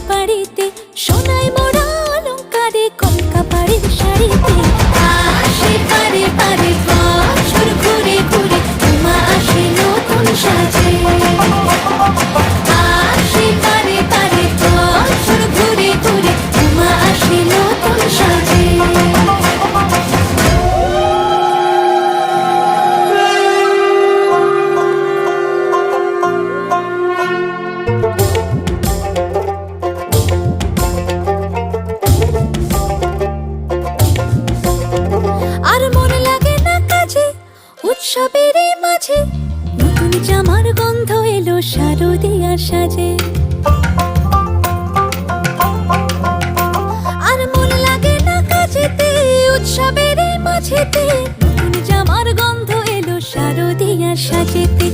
বাড়িতে, সোনায় মোড়া অলংকারে কলকা বাড়ির শাড়িতে। আসে পারে পারে বছর ঘুরে ঘুরে, উমা আসে নতুন সাজে। আসে পারে পারে বছর ঘুরে ঘুরে, উমা আসে নতুন সাজে। আর মন লাগে না কাজে, উৎসবের মাঝে নতুন জামার গন্ধ এলো শারদিয়ার সাজে। আর মন লাগে না কাজেতে, উৎসবের মাঝেতে নতুন জামার গন্ধ এলো শারদিয়ার সাজেতে।